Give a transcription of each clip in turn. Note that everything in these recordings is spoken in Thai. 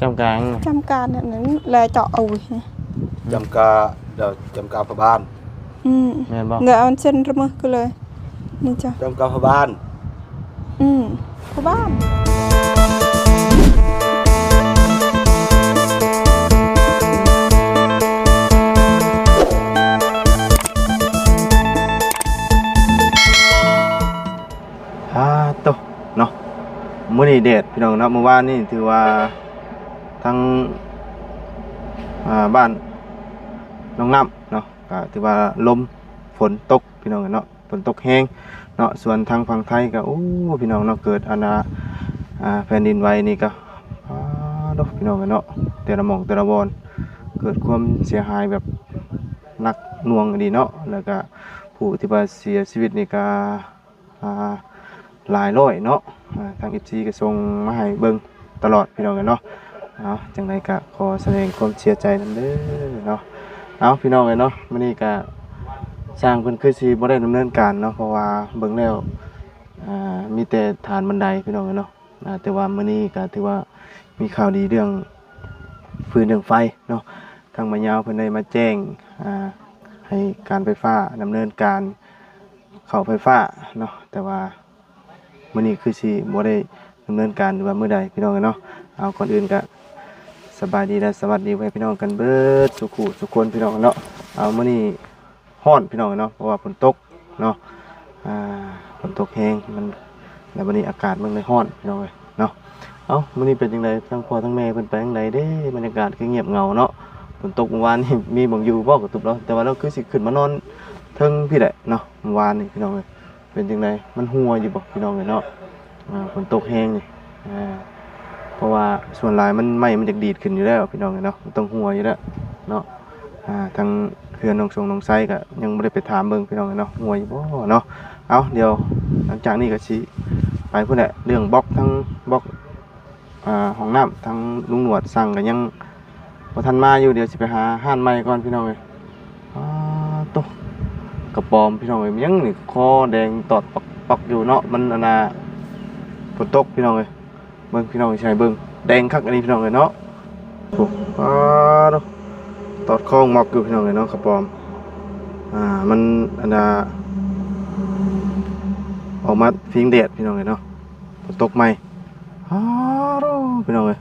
จำกลางจำการนั้นแลเจาะเอาจำกาเดี๋ยวจำกาพบ้านแม่นบ่เดี๋ยวเอาเส้นระมือก็เลยนี่จ้ะจำกาพบ้านพ่อบ้านโตเนาะมื้อนี้แดดพี่น้องเนาะเมื่อวานนี่ถือว่าทั้งบ้านน้องน้ำเนาะก็ถือว่าลมฝนตกพี่น้องเนาะฝนตกแห้งเนาะส่วนทางฝั่งไทยก็โอ้พี่น้องเนาะเกิดแผ่นดินไหวนี่ก็ดอกพี่น้องเนาะแต่ละหม่องแต่ละบอนเกิดความเสียหายแบบหนักหน่วงดีเนาะแล้วก็ผู้ที่ว่าเสียชีวิตนี่ก็หลายร้อยเนาะทาง FC ก็ส่งมาให้เบิ่งตลอดพี่น้องเนาะจังไดก็ขอแสดงความเสียใจนำเด้อเนาะพี่น้องเนาะมื้อนี้ก็สร้างเพิ่นคือสิบ่ได้ดำเนินการเนาะเพราะว่าเบิ่งแล้วมีแต่ฐานบันไดพี่น้องเนาะแต่ว่ามื้อนี้ก็ถือว่ามีข่าวดีเรื่องฟืนเรื่องไฟเนาะทางมายาวเพิ่นได้มาแจ้งให้การไฟฟ้าดำเนินการเข้าไฟฟ้าเนาะแต่ว่ามื้อนี้คือสิบ่ได้ดำเนินการหรือว่ามื้อใดพี่น้องเนาะเอาก่อนอื่นก็สบายดีและสวัสดีไว้พี่น้องกันเบิดสุขุสุขคนพี่น้องเนาะเอามื้อนี้ร้อนพี่น้องเนาะเพราะว่าฝนตกเนาะฝนตกแห้งมันแล้ววันนี้อากาศมันเลยร้อนพี่น้องเลยเนาะมื้อนี้เป็นจังไดทั้งพ่อทั้งแม่เพิ่นไปจังไดเด้บรรยากาศคือเงียบเหงาเนาะฝนตกเมื่อวานนี่มีบ่งอยู่บ่ก็ตุบแล้วแต่ว่าเราคือสิขึ้นมานอนเทิงพี่แหละเนาะเมื่อวานนี่พี่น้องเอ้ยเป็นจังไดมันหัวอยู่บ่พี่น้องเอ้ยเนาะฝนตกแห้งนี่เพราะว่าส่วนหลายมันไหม้มันจะดีดขึ้นอยู่แล้วพี่น้องเอ้ยเนาะมันต้องหัวอยู่แล้วเนาะทางเพื่อนน้องไซก็ยังบ่ได้ไปถามเบิ่งพี่น้องเอ้ยเนาะหัวอยู่บ่เนาะเดี๋ยวหลังจากนี้ก็สิไปพุ่นแหละเรื่องบล็อกทั้งบล็อกห้องน้ำทั้งลุงหนวดสั่งก็ยังบ่ทันมาอยู่เดี๋ยวสิไปหาห้านใหม่ก่อนพี่น้องเอ้ยตุ๊กระปอมพี่น้องเอ้ยมันยังนี่คอแดงตอดปักอยู่เนาะมันฝนตกพี่น้องเอ้ยเบิ่งพี่น้องใช่เบิ่งแดงคักอันนี้พี่น้องเอ้ยเนาะโอ้ตอดคองหมอกอยู่พี่น้องเอ้ยเนาะกระปอมมันออกมาพิงแดดพี่น้องเอ้ยเนาะฝนตกใหม่พี่น้องเอ้ย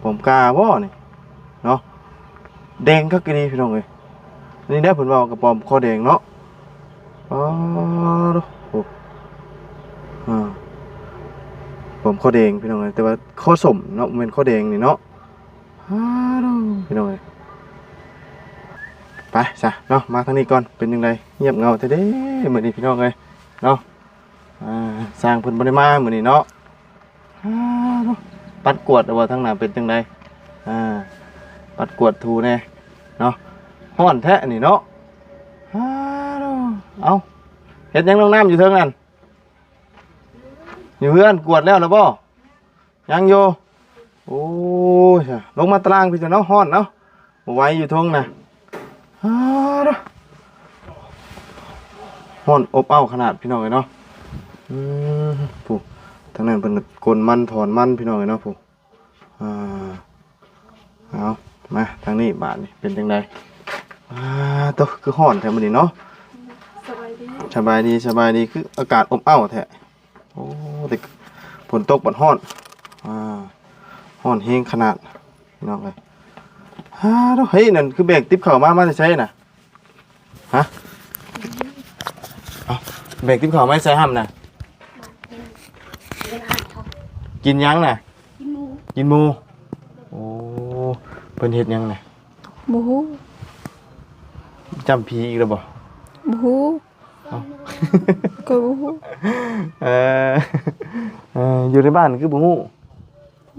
ผมกล้าบ่นี่เนาะแดงคักอันนี้พี่น้องเอ้ยนี่ได้ผลว่ากระปอมคอแดงเนาะผมข้อแดงพี่น้องเอ้ยแต่ว่าข้อสมเนาะมันข้อแดงนี่เนาะพี่น้องเอ้ยไปจ้ะเนาะมาทางนี้ก่อนเป็นยังไงเงียบเงาเท่เด้เหมือนนี้พี่น้องเอ้ยเนาะสร้างเพิ่นบ่ได้มาเหมือนนี้เนาะปัดกวดเอาว่าทางหน้าเป็นจังไดปัดกวดทูแน่เนาะฮ้อนแท้นี่เนาะเอาเฮ็ดยังลงน้ำอยู่เทิงนั่นอยู่เพื่อนกวดแล้วนะบ่ยังโยโอ้ยลงมาตารางพี่จะเนาะฮ้อนเนาะไว้อยู่ทงนะฮ้อนอบอ้าวขนาดพี่น้องเลยเนาะผู้ทางนั้นเป็นกลมันถอนมันพี่น้องเลยเนาะผู้เอามาทางนี้บาทนี่เป็นจังไดตัวคือฮ้อนแท้มื้อนี้เนาะสบายดีคืออากาศอบอ้าวแท้โอ้แต่ฝนตกบัดฮ้อนฮ้อนแห้งขนาดพี่น้องเลยเฮ้ยนั่นคือแบกติ๊บเข่ามาจะใช้น่ะฮะแบกติ๊บเข่าไม่ใช่ห้ำน่ะกินยังน่ะกินหมูโอ้เป็นเห็ดยังน่ะบูฮูจำพีอีกแล้วบ่บูฮูก็บูฮูอยู่ในบ้านคือบูฮู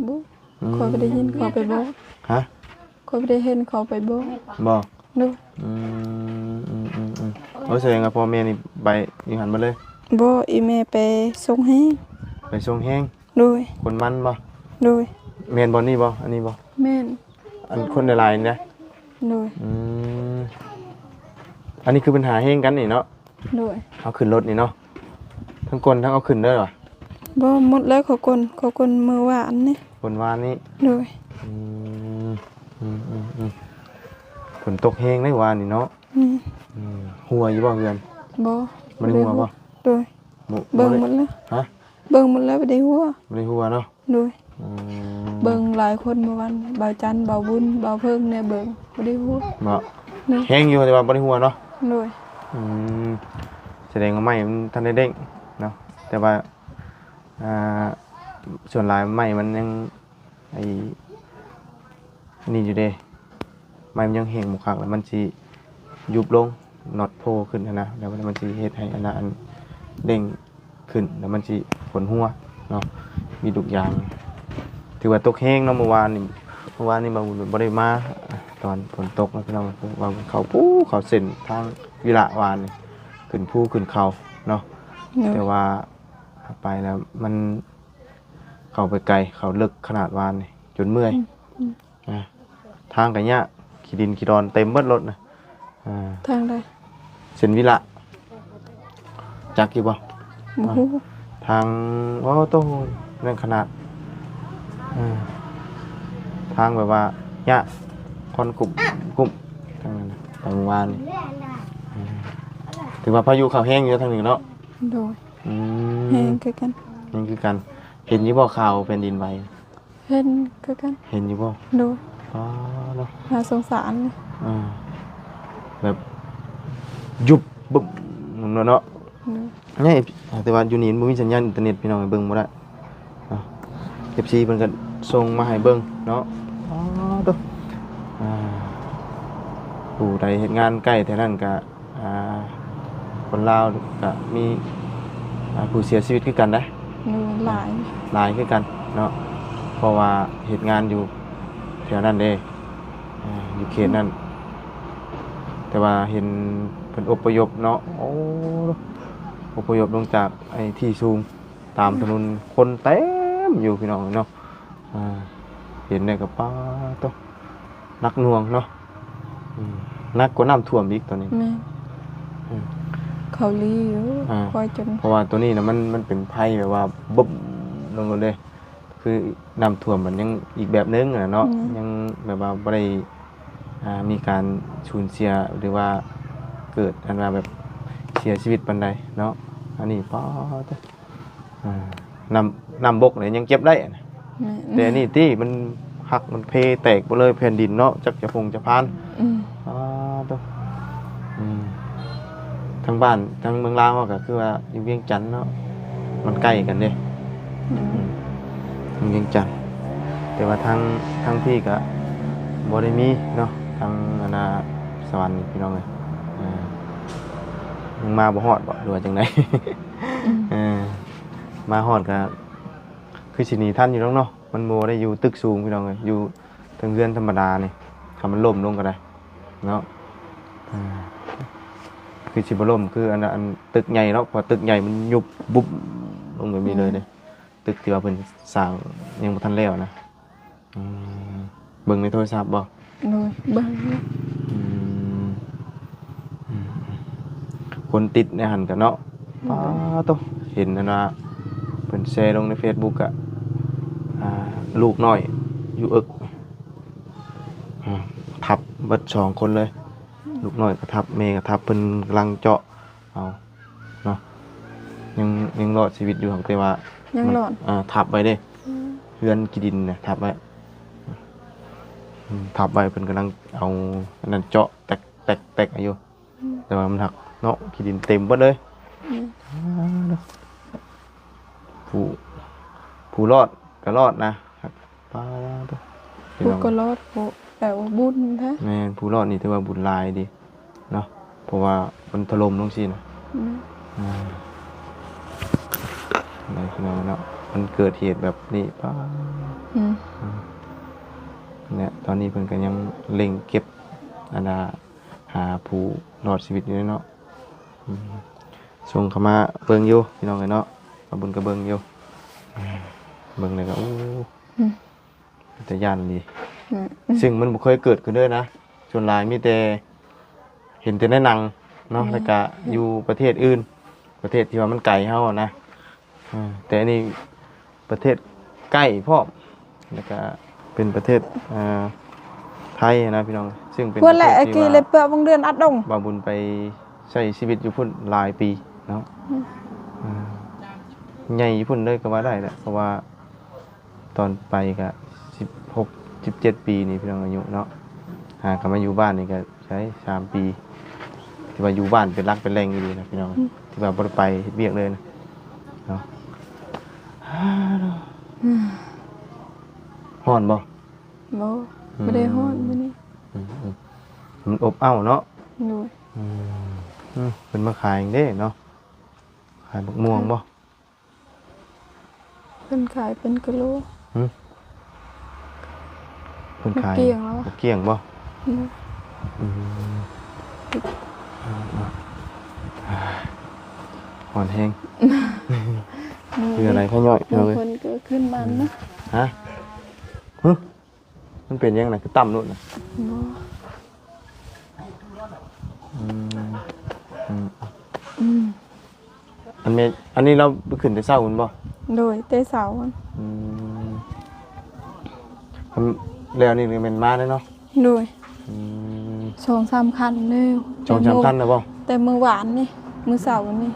บูขอไปได้ยินขอไปบอกฮะขอไปได้เห็นขอไปบอกนู่แสดงว่าพ่อแม่นี่ไปอยู่หันมาเลยบ่อีแม่ไปส่งแห้งไปส่งแห้งด้วยคนมันบ่ด้วยแม่นบ่นี่บ่อันนี้บ่แม่นอันคนหลายๆนี่นะด้วยอันนี้คือปัญหาแห้งกันนี่เนาะด้วยเอาขึ้นรถนี่เนาะทั้งคนทั้งเอาขึ้นได้หรอบ่หมดแล้วขอคนมือหวานนี่คนวานนี่ด้วย อืมฝนตกแห้งได้วานนี่เนาะ อืม หัวอยู่บ่เฮือน บ่ บ่ได้หัวบ่ โดย บ่ เบิ่ง ได้ หมดแล้ว ฮะ เบิ่งหมดแล้วบ่ได้หัว บ่ได้หัวเนาะ โดย อืม เบิ่งหลายคนเมื่อวันบ่าวจันทร์บ่าวบุญบ่าวเพิ่งเนี่ยเบิ่งบ่ได้หัว บ่ โดย แห้งอยู่แต่ว่าบ่ได้หัวเนาะ โดย อืมแสดงว่าไม้มันทันได้เด้งเนาะแต่ว่าอ่าส่วนหลายไม้มันยังไอ้นี่อยู่เด้ไม้มันยังแห้งหมกคักแล้วมันสิยุบลงน็อตโผล่ขึ้นนะแล้วมันสิเฮ็ดให้อันนั้นเด้งขึ้นแล้วมันสิผลหัวเนาะมีทุกอย่างถือว่าตกแห้งเนาะเมื่อวานนี่บ่ได้มาตอนฝนตกนะพี่น้องว่าเขาเขาเส้นทางวิระวานนี่ขึ้นภูขึ้นเขาเนาะ โดย แต่ว่าไปแล้วมันเข้าไปไกลเขาลึกขนาดวานนี่จนเมื่อยนะทางกันยากขี้ดินขี้ดอนเต็มเบิดรถนะ ทางใด เส้นวิระจักอยู่บ่ บ่ฮู้ ทางว้าวโตนั่นขนาดทางแบบว่าเนี่ยคอนกลุ่มทางนั้นนะทางวานนี่ถือว่าพายุเขาแห้งอยู่ทางหนึ่งเนาะ โดย อื แฮ ม งคือกัน นี่คือกันเห็นอยู่บ่ข่าวเป็นดินไหว เห็นคือกัน เห็นอยู่บ่ โดย อ๋อเนาะ น่าสงสารเลย แบบยุบบึ้มเนาะ โดย เนี่ยแต่ว่าอยู่นี่บ่มีสัญญาณอินเทอร์เน็ตพี่น้องให้เบิ่งบ่ได้เนาะ FC เพิ่นก็ส่งมาให้เบิ่งเนาะอ๋อเด้อผู้ใดเฮ็ดงานใกล้แถวนั้นก็คนลาวก็มีผู้เสียชีวิตคือกันนะ โดยหลาย หลายคือกันเนาะเพราะว่าเหตุงานอยู่แถวนั้นเด้อยู่เขตนั้นแต่ว่าเห็นเพิ่นอพยพเนาะโอ้อพยพลงจากไอ้ที่สูงตามถนนคนเต็มอยู่พี่น้องเนาะเห็นได้กับป้าโตนักหน่วงเนาะนักกว่าน้ำท่วมอีกตอนนี้ แม่เขาลีอยู่คอยจน เพราะว่าตัวนี้นะมันเป็นภัยแบบว่าบึ้มลงเลยคือน้ำท่วมมันยังอีกแบบนึงอะเนาะยังแบบว่าบ่ได้มีการสูญเสียหรือว่าเกิดอันว่าแบบเสียชีวิตปานใดเนาะอันนี้ป้าตน้ำบกเนี่ยยังเก็บได้นะ แม่ แต่อันนี้ที่มันหักมันเพแตกไปเลยแผ่นดินเนาะจักจะพานป้าตทางบ้านทางเมืองลาวก็คือว่าอยู่เวียงจันทน์เนาะมันใกล้กันเด้เวียงจันทน์แต่ว่าทางพี่ก็บ่ได้มีเนาะทางอนาสวรรค์นี่พี่น้องเอ้ยยังมาบ่ฮอดบ่หรือว่าจังได๋มาฮอดก็คือสิหนีทันอยู่แล้วเนาะมันบ่ได้อยู่ตึกสูงพี่น้องเอ้ยอยู่เทิงเรือนธรรมดานี่ถ้ามันล่มลงก็ได้เนาะคือสิบ่ล่มคืออันตึกใหญ่เนาะพอตึกใหญ่มันยุบบุบลงแบบนี้เลยเด้ตึกที่ว่าเพิ่นสร้างยังบ่ทันแล้วนะเบิ่งในโทรศัพท์บ่ โดยเบิ่ง คนติดในหันกันเนาะป้าโตเห็นนะเพิ่นแชร์ลงใน Facebook อ่ะลูกน้อยอยู่อึกทับเบิด2คนเลยลูกน้อยก็ทับแม่ก็ทับเพิ่นกำลังเจาะเอาเนาะยังรอดชีวิตอยู่แต่ว่า ยังหลอด ทับไว้เด้เฮือนกิดินเนี่ยทับไว้ทับไว้เพิ่นกำลังเอาอันนั้นเจาะแตกอยู่แต่ว่ามันหักเนาะขี้ดินเต็มหมดเลยผู้รอดก็รอดนะครับป้าตัว ผู้ก็รอดผู้แต่ว่าบุญแท้ แม่ผู้รอดนี่ถือว่าบุญหลายดีเนาะเพราะว่ามันถล่มลงสินะอะไรขนาดนั้นเนาะมันเกิดเหตุแบบนี้ป้าเนี่ยตอนนี้เพิ่นก็ยังเล็งเก็บหาผู้รอดชีวิตอยู่เนาะส่งเข้ามาเบิ่งอยู่พี่น้องเนาะมาบุญก็เบิ่งอยู่เบิ่งเลยก็โอ้แต่ย่านดีซึ่งมันบ่เคยเกิดขึ้นเลยนะส่วนหลายมีแต่เห็นแต่ในหนังเนาะแล้วก็อยู่ประเทศอื่นประเทศที่ว่ามันไกลเฮานะแต่อันนี้ประเทศใกล้พร้อมแล้วก็ เป็นประเทศไทยนะพี่น้องซึ่งเป็น เพื่อนแหละ ประเทศ กี่ ที่ เลยเปลือกบางเดือนอัดดง บาบุญไปใช้ชีวิตอยู่พุ่นหลายปีเนาะใหญ่อยู่พุ่นเลยก็ว่าได้แหละเพราะว่าตอนไปก็16-17 ปีนี่พี่น้องอายุเนาะหากลับมาอยู่บ้านนี่ก็ใช้3 ปีที่ว่าอยู่บ้านเป็นรักเป็นแรงอยู่ดีนะพี่น้องที่ว่าบ่ได้ไปเฮ็ดเวียกเลยนะเนาะฮ้อนบ่ บ่บ่ได้ฮอดมื้อนี้ มันอบอ้าวเนาะ โดย เป็นมาขายเด้เนาะขายบักม่วงบ่ เพิ่นขายเป็นกิโล เพิ่นขาย บักเกี้ยงแล้ว บักเกี้ยงบ่ โดย อ่อนแห้งคืออะไรข้าย่อย บาง เลย คนก็ขึ้นมันนะ ฮะมันเป็นยังไงคือต่ำนู่นน่ะ บ่ อืม อันนี้เราไปขึ้นแต่เช้าคุณบ่ โดยแต่เสาร์มัน แล้วนี่มันมาได้เนาะ โดย 2-3 คันเด้อ 2-3 คันนะบ่ แต่มื้อวานนี่มื้อเสาร์นี่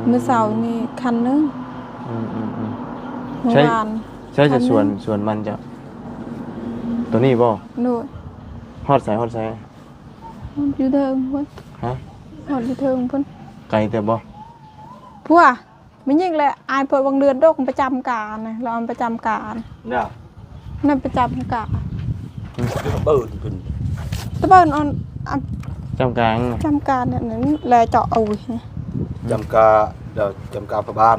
มื้อเสาร์นี่คันนึงมื้อวาน ใช่จะส่วนมันจะตัวนี้บ่ โดย ฮอดใส่ อยู่เทิงเพิ่น ฮะ ฮอดอยู่เทิงเพิ่น ไกลแต่บ่ พัวมันยิ่งเลยอายเปิดบางเดือนโรคประจำการนะเราเอาประจำการ เนี่ย นั่นประจำการ เปิดขึ้น ตะเบิ้ลon จำกลาง ประจำการเนี่ยนั้นแลเจาะเอาไว้ จำกาเดี๋ยวจำกาพระบ้าน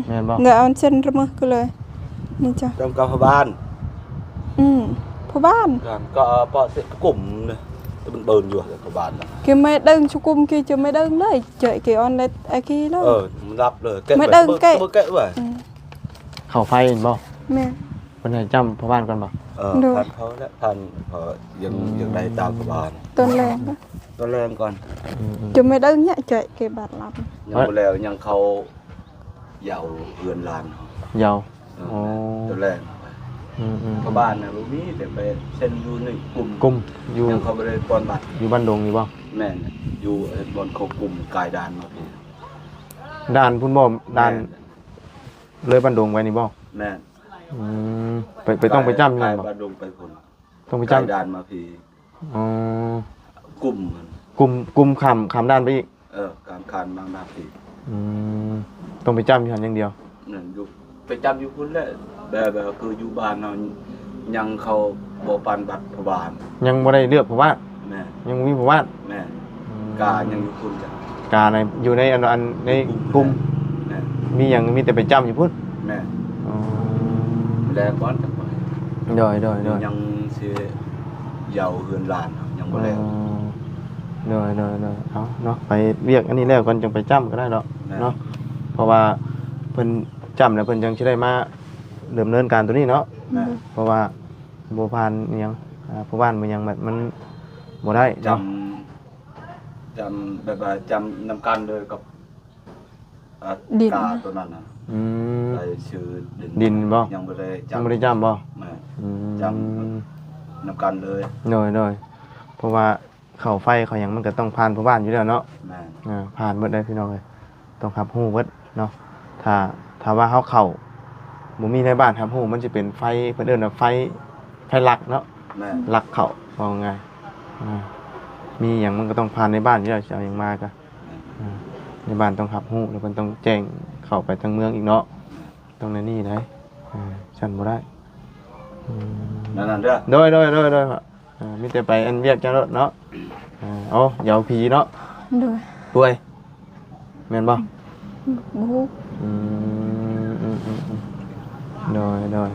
แม่นบ่ เดี๋ยวเอาเส้นระมือก็เลยนี่จ้ะ จำกาพระบ้าน พ่อบ้าน ก็ปอเสร็จกลุ่มเลยแต่มันเบิร์นอยู่พระบ้านนะ kiaไม่ดึงชุกุมkia chưaไม่ดึงเลยเจอkia on đây ai kia đó มันรับเลย ไม่ดึงแกะ เกะไว้ เข้าไฟเห็นบ่ mẹ เพิ่นให้จำพ่อบ้านก่อนบ่ ทันเขาแล้วทันยังได้ตามพระบ้าน tuần lẻ đó ตอนแรกก่อน chưaไม่ดึงnhá chạy kia bạt lắm ยังบ่แล้วยังเขาเหยาเรือนลาน ยาว ตอนแรกพระบ้านนะบ่มีแต่ไปเส้นอยู่ในกลุ่ม กลุ่มอยู่ ยังเขาบ่ได้ปอนบัตร อยู่บ้านดงนี่บ่ แม่นอยู่บนเขากลุ่มกายดานมาพี่ ด่านพุ่นบ่ด่านเลยบ้านดงไว้นี่บ่ แม่น ไปต้องไปจำยังบ่ บ้านดงไปคน ต้องไป กาย จำ ดานมาพี่ อ๋อก ลุ่มมัน กลุ่มข้ามด้านไปอีก การคานมาพี่ ต้องไปจำอยู่หั่นอย่างเดียว นั่นอยู่ไปจำอยู่พุ่นแหละแบบคืออยู่บ้านเนาะยังเขาบ่ปานบัตรพระบาล ยังบ่ได้เลือกเพราะว่า แม่ ยังบ่มีเพราะว่า แม่กายังอยู่พุ่นจ้ะ การในอยู่ในอันในกลุ่ม แม่ มีหยังมีแต่ไปจำอยู่พุ่น แม่แรงก้อนจังไป โดย ยังสิเหยาเฮือนลานยังบ่แล้ว โดยเอาเนาะไปเรียกอันนี้แล้วก่อนจังไปจำก็ได้ดอกเนาะเพราะว่าเพิ่นจำแล้วเพิ่นจังสิได้มาดำเนินการตัวนี้เนาะ แม่ เพราะว่าบ่ผ่านอิหยังผู้บ้านมันยังมันบ่ได้ จ เนาะ ำแบบว่าจำนำกันเลยกับกาตัวนั้นน่ะ ไปชื่อ ดินบ่ ยังบ่ได้ ยังบ่ได้จำบ่ แม่ จ นำกันเลย ำโดยเพราะว่าเข้าไฟเขาหยังมันก็ต้องผ่านผู้บ้านอยู่แล้วเนาะ แม่ ผ่านเบิดได้พี่น้องเอ้ยต้องรับรู้เบิดเนาะถ้าว่าเฮาเข้าบ่มีในบ้านรับรู้มันสิเป็นไฟเพิ่นเอิ้นว่าไฟลักเนาะ แม่ ลักเข้าว่าไงมีหยังมันก็ต้องผ่านในบ้านอยู่แล้วสิเอาหยังมาก็ในบ้านต้องรับรู้แล้วเพิ่นต้องแจ้งเข้าไปทางเมืองอีกเนาะต้องในนี่ได้ฉันบ่ได้ นั่นเด้อ โดยมีแต่ไปอันเวียกจังรถเนาะเอาเหยาผีเนาะ rồi ป่วยแม่นบ่ bố โดย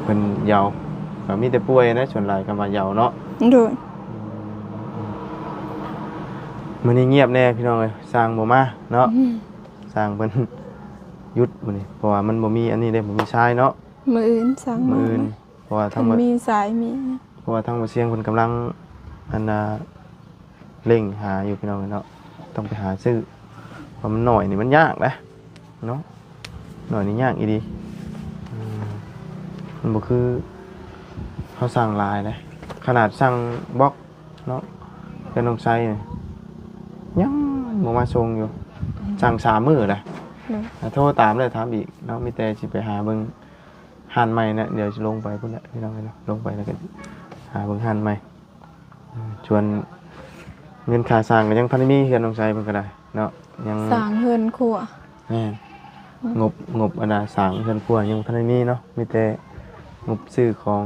เป็นเหยาก็มีแต่ป่วยนะส่วนหลายก็มาเหยาเนาะ rồi มื้อนี้เงียบแน่พี่น้องเอ้ยสร้างบ่มาเนาะสร้างเพิ่นหยุดมื้อนี้เพราะว่ามันบ่มีอันนี้เด้บ่มีชายเนาะ มื้ออื่นsáng มื้อ mai อื่นเพราะว่าทั้ง มันมีสายมี เพราะว่าทั้งบ่เสียงเพิ่นกำลังอันเร่งหาอยู่พี่น้องเนาะต้องไปหาซื้อเพราะมันหน่อยนี่มันยากนะเนาะหน่อยนี่ยากอีดี มันบ่คือเขาสั่งลายเลยขนาดสั่งบล็อกเนาะเป็นน้องไซเนี่ยยังบ่มาส่งอยู่สั่ง3 มื้อเลย โทรตามเลยถามอีกเนาะมีแต่สิไปหาเบิ่งหานใหม่นะเดี๋ยวจะลงไปพุ่นน่ะพี่น้องเนาะลงไปแล้วก็หาเบิ่งหานใหม่ชวนเงินค่าสร้างก็ยังพันมีเฮือนน้องไซเพิ่นก็ได้เนาะยัง สร้างเฮือนครัว แม่นงบอันน่ะสร้างเฮือนครัวยังพันมีเนาะมีแต่งบซื้อของ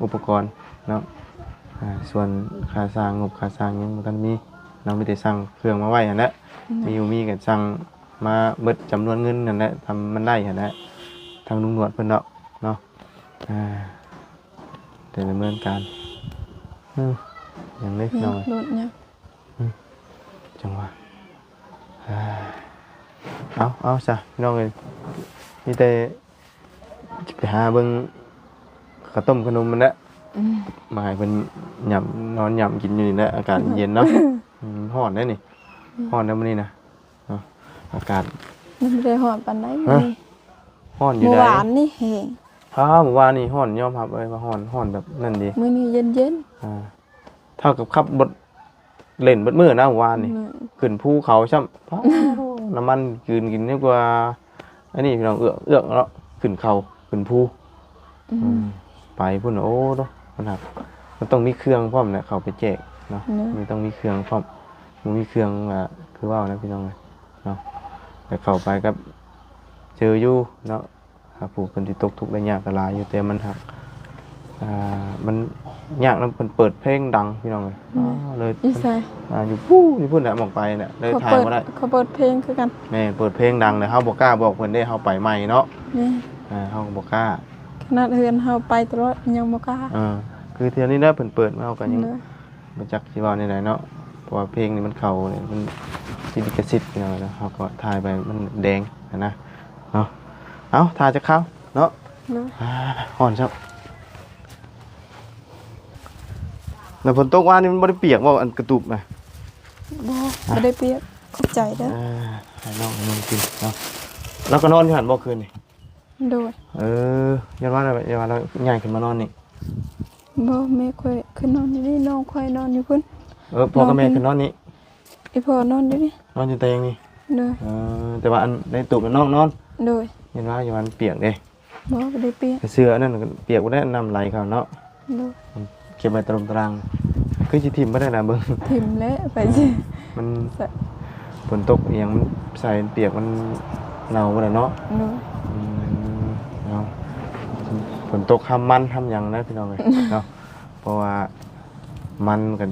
อุปกรณ์เนาะส่วนค่าสร้างงบค่าสร้างยังบ่ทันมีเรามีแต่สั่งเครื่องมาไว้หั่นแหละมีก็สั่งมาเบิดจำนวนเงินนั่นแหละทำมันได้หั่นแหละทางลุงหนวดเพิ่นเนาะแต่ดำเนินการอย่างเล็กน้อย รถเนี่ย จังหวะเอาซะพี่น้องเอ้ยมีแต่ไปหาเบิ่งข้าวต้มขนมมันแหละมาให้เพิ่นยำนอนยำกินอยู่นี่แหละอากาศเย็นเนาะร้อนได้นี่ร้อนแล้วมื้อนี้นะเนาะอากาศ มันไม่ได้หอนปานใด ร้อนอยู่ เมื่อ ได้ วานนี่แห้ง เมื่อวานนี่ร้อนยอมรับเลยว่าร้อนแบบนั่นดี มื้อนี้เย็น เท่ากับขับรถเล่นเบิดมื้อนะเมื่อวานนี่ ขึ้นภูเขาช่ำน้ำมันกินนี่กว่าอันนี้พี่น้องเอื้อกแล้วขึ้นเขาขึ้นภูไปพุ่นโอ้เนาะมันต้องมีเครื่องพร้อมนะเขาไปแจกเนาะมันต้องมีเครื่องพร้อมมันมีเครื่องคือว่านะพี่น้องเนาะแต่เข้าไปก็เจออยู่เนาะผู้คนที่ตกทุกข์ได้ยากกระลายอยู่แต่มันหักมันยากนะมันเปิดเพลงดังพี่น้องเลย อีใส่ อยู่พุ่นแหละมองไปเนี่ยเลยถ่ายมาได้ เขาเปิดเพลงคือกัน แม่เปิดเพลงดังเลยเฮาบ่กล้าบอกเพิ่นได้เฮาไปใหม่เนาะ นี่ เฮาบ่กล้า ขนาดเฮือนเฮาไปตลอดยังบ่กล้า คือเทื่อนี้นะเพิ่นเปิดมาเฮาก็ยัง เด้อ บ่จักสิเว้าได้ไดเนาะเพราะว่าเพลงนี่มันเข้าเนี่ยมันสิลิขสิทธิ์เนาะเฮาก็ถ่ายไปมันแดงนะเนาะเอ้าถ่ายจะเข้าเนาะ เด้อ ฮ้อนซับแล้วฝนตกว่านี่มันบ่ได้เปียกบ่อันกระตุบน่ะ บ่ได้เปียกขอบใจเด้อ ให้น้องกินเนาะแล้วก็นอนอยู่หั่นบ่คืนนี่ โดย ยันว่าเราใหญ่ขึ้นมานอนนี่ บ่แม่ค่อยขึ้นนอนอยู่นี่น้องค่อยนอนอยู่พุ่น พ่อกับแม่ขึ้นนอนนี่ อีพ่อนอนอยู่นี่ นอนอยู่เตียงนี่ โดย แต่ว่าอันในตุ่มน้องนอน โดย ยันว่าอยู่มันเปียกเด้ บ่ได้เปียก เสื้อนั่นก็เปียกบ่ได้น้ำไหลเข้าเนาะ โดย เก็บไว้ตรงตารางคือสิทิ่มบ่ได้นะเบิ่ง ถิ่มแล้วไปสิ มันฝนตกอีหยังมันใส่เปียกมันเน่าบ่ได้เนาะ โดย เนาะฝนตกทำมันทำหยังนะพี่น้องเอ้ยเนาะเพราะว่ามันก็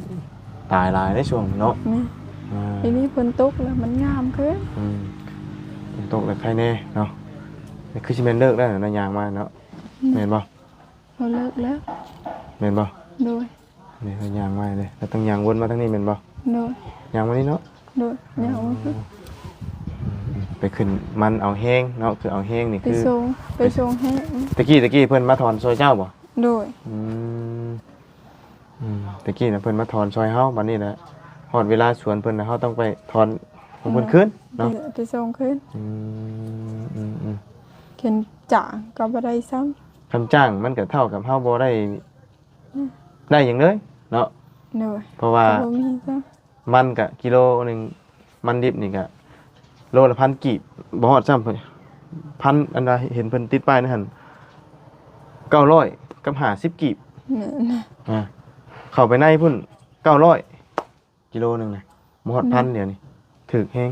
ตายหลายในช่วงเนาะ ทีนี้ฝนตกแล้วมันงามขึ้น ฝนตกแล้วใครแน่เนาะนี่คือสิแม่นเลิกได้นะยางมาเนาะแม่นบ่ เราเลิกแล้ว แม่นบ่ โดย นี่คือยางมาเลยแล้วต้องยางวนมาทางนี้แม่นบ่ โดย ยางมานี่เนาะ โดยยาวมาขึ้น ไปขึ้นมันเอาแห้งเนาะคือเอาแห้งนี่ ไป คือ ส่งให้ ตะกี้เพิ่นมาถอนซอยเจ้าบ่ โดย ตะกี้น่ะเพิ่นมาถอนซอยเฮาบัดนี้แหละฮอดเวลาสวนเพิ่นน่ะเฮาต้องไปถอนของเพิ่นคืนเนาะ ไปส่งขึ้น เข็นจ่างก็บ่ได้ซ้ำ คำจ้างมันก็เท่ากับเฮาบ่ได้หยังเลยเนาะ โดย เพราะว่า บ่มีซ้ มันก็กิโลนึงมันดิบนี่ก็โลละ1,000กีบบ่ฮอดซ้ำเพิ่นพันอันใดเห็นเพิ่นติดป้ายนั่นหั่น900กับ50กีบ ำ เข้าไปในพุ่น900กิโลนึงน่ะบ่ฮอด1,000เดี๋ยวนี้ถึกแฮง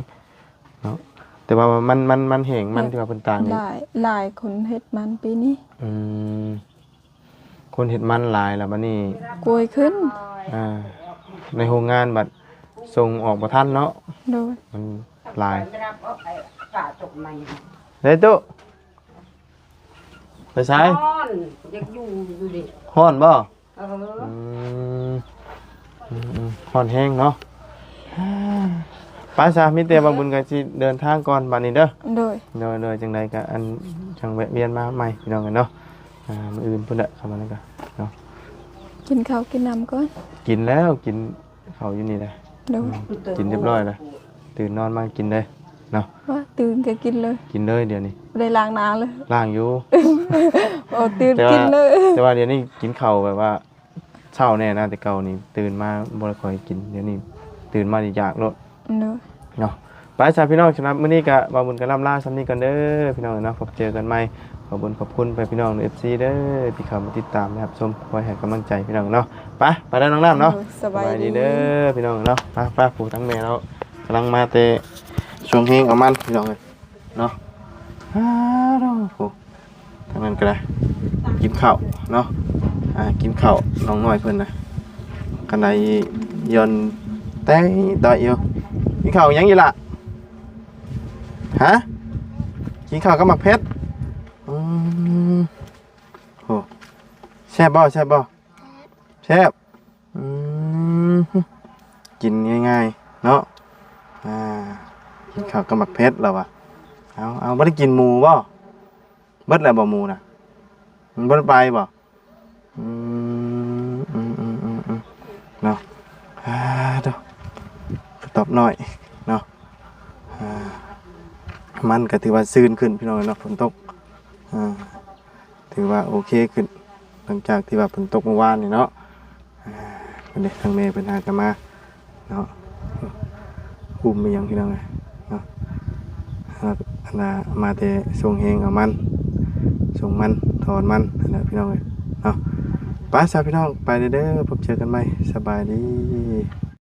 เนาะแต่ว่ามันแห้งมันที่ว่าเพิ่นต่างนี่ หลายคนเฮ็ดมันปีนี้ คนเฮ็ดมันหลายแล้วบัดนี้ กล้วยขึ้น ในโรงงานบัดส่งออกบ่ทันเนาะ โดย มันหลายเด้ตุไปใช้ ฮ้อนอยากอยู่ดูดิ ฮ้อนบ่ เออ ฮ้อนแห้งเนาะไปซะมีแต่บางบุญก็สิเดินทางก่อนบัดนี้เด้อ โดย เด้อจังไดก็อันจังแวะเวียนมาใหม่พี่น้องกันเนาะมื้ออื่นพุ่นน่ะเข้ามานั่นก็เนาะ กินข้าวกินน้ำก่อน กินแล้วกินข้าวอยู่นี่แหละ โดย กินเรียบร้อยแล้วตื่นนอนมากินเลย เนาะ ว่าตื่นก็กินเลย กินเลยเดี๋ยวนี้ บ่ได้ล้างหน้าเลย ล่างอยู่ โอ้ตื่นกินเลย แต่ว่าเดี๋ยวนี้กินข้าวแบบว่าเช้าแน่นะแต่เก่านี่ตื่นมาบ่ได้ค่อยกินเดี๋ยวนี้ตื่นมานี่อยากโลด เนาะ เนาะไปจ้าพี่น้องสำหรับมื้อนี้ก็บ่าวบุญก็ล่ำลาซ้ำนี้กันเด้อพี่น้องเนาะพบเจอกันใหม่ขอบคุญขอบคุณไปพี่น้องใน FC เด้อที่เข้ามาติดตามนะครับชมคอยให้กำลังใจพี่น้องเนาะไปแล้วน้องน้ำเนาะ สบายดี เด้อพี่น้องเนาะป้าปู่ทั้งแม่เรากำลังมาเตะช่วงเฮงเอามันพี่น้องเลยเนาะดอกปู่ทางนั้นก็ได้กินข้าวเนาะกินข้าวน้องน้อยเพิ่นนะกันไดยนแต่ต่อยอยู่กินข้าวยังอยู่ล่ะฮะกินข้าวกับหมักเพชรโอ้แซ่บบ่แซ่บกินง่ายๆเนาะกินข้าวกับหมักเพชรแล้ววะเอาบ่ได้กินหมูบ่เบิดแล้วบ่หมูน่ะมันบ่ได้ไปบ่เนาะเด้อกระตอบหน่อยเนาะมันก็ถือว่าซื่นขึ้นพี่น้องเนาะฝนตกถือว่าโอเคขึ้นหลังจากที่ว่าฝนตกเมื่อวานนี่เนาะเป็นเด็กทางเมย์เป็นหากันมาเนาะคุมไปยังพี่น้องเลยเนาะมาแต่ส่งเฮงเอามันส่งมันถอนมันนะพี่น้องเลยเนาะไปซะพี่น้องไปเด้อพบเจอกันใหม่สบายดี